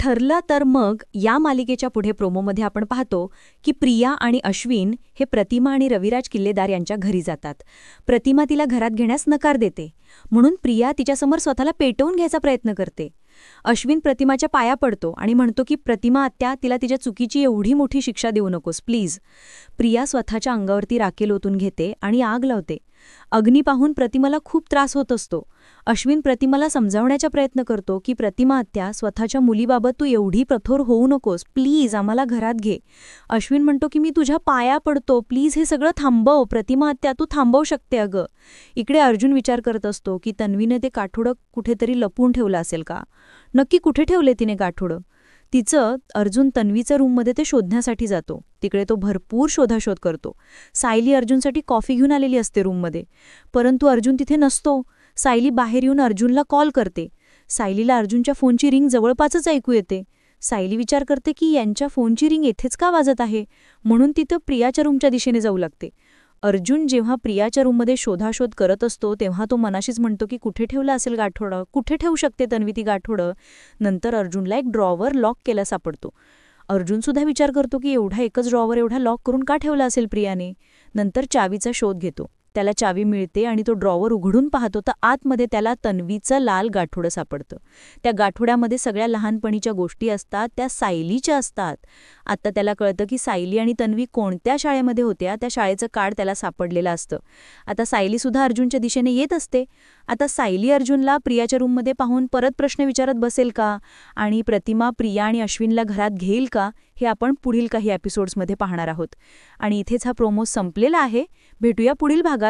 ठरलं तर मग या मालिकेच्या पुढे प्रोमोमध्ये आपण पाहतो की प्रिया आणि अश्विन हे प्रतिमा आणि रविराज किल्लेदार यांच्या घरी जातात. प्रतिमा तिला घरात घेण्यास नकार देते, म्हणून प्रिया तिच्यासमोर स्वतःला पेटवून घ्यायचा प्रयत्न करते. अश्विन प्रतिमाच्या पाया पडतो आणि म्हणतो की प्रतिमा आत्या, तिला तिच्या चुकीची एवढी मोठी शिक्षा देऊ नकोस प्लीज. प्रिया स्वतःच्या अंगावरती राखेल ओतून घेते आणि आग लावते. अग्नी पाहून प्रतिमाला खूप त्रास होत असतो. अश्विन प्रतिमाला समजावण्याचा प्रयत्न करतो की प्रतिमा आत्या, स्वतःच्या मुलीबाबत तू एवढी कठोर होऊ नकोस, प्लीज आम्हाला घरात घे. अश्विन म्हणतो की मी तुझ्या पाया पडतो, प्लीज हे सगळं थांबव. प्रतिमा आत्या, तू थांबवू शकते अगं. इकडे अर्जुन विचार करत असतो की तन्वीने ते गाठोडं कुठेतरी लपवून ठेवलं असेल का. नक्की कुठे ठेवले तिने गाठोडं. तिचं अर्जुन तन्वीच्या रूममध्ये ते शोधण्यासाठी जातो. तिकडे तो भरपूर शोधाशोध करतो. सायली अर्जुनसाठी कॉफी घेऊन आलेली असते रूममध्ये, परंतु अर्जुन तिथे नसतो. सायली बाहेर येऊन अर्जुनला कॉल करते. सायलीला अर्जुनच्या फोनची रिंग जवळपासच ऐकू येते. सायली विचार करते की यांच्या फोनची रिंग येथेच का वाजत आहे, म्हणून तिथं प्रियाच्या रूमच्या दिशेने जाऊ लागते. अर्जुन जेव्हा प्रियाच्या रूममध्ये शोधाशोध करत असतो तेव्हा तो मनाशीच म्हणतो की कुठे ठेवलं असेल गाठोडं, कुठे ठेवू शकते तन्वी ती गाठोडं. नंतर अर्जुनला एक ड्रॉवर लॉक केला सापडतो. अर्जुनसुद्धा विचार करतो की एवढा एकच ड्रॉवर एवढा लॉक करून का ठेवला असेल प्रियाने. नंतर चावीचा शोध घेतो. त्याला चावी मिळते आणि तो ड्रॉवर उघडून पाहतो तर आतमध्ये त्याला तन्वीचं लाल गाठोडं सापडतं. त्या गाठोड्यामध्ये सगळ्या लहानपणीच्या गोष्टी असतात, त्या सायलीच्या असतात. आता त्याला कळतं की सायली आणि तन्वी कोणत्या शाळेमध्ये होत्या, त्या शाळेचं कार्ड त्याला सापडलेलं असतं. आता सायलीसुद्धा अर्जुनच्या दिशेने येत असते. आता सायली अर्जुनला प्रियाच्या रूममध्ये पाहून परत प्रश्न विचारत बसेल का, आणि प्रतिमा प्रिया आणि अश्विनला घरात घेईल का, हे आपण पुढील काही एपिसोड्समध्ये पाहणार आहोत. आणि इथेच हा प्रोमो संपलेला आहे. भेटूया पुढील भागात.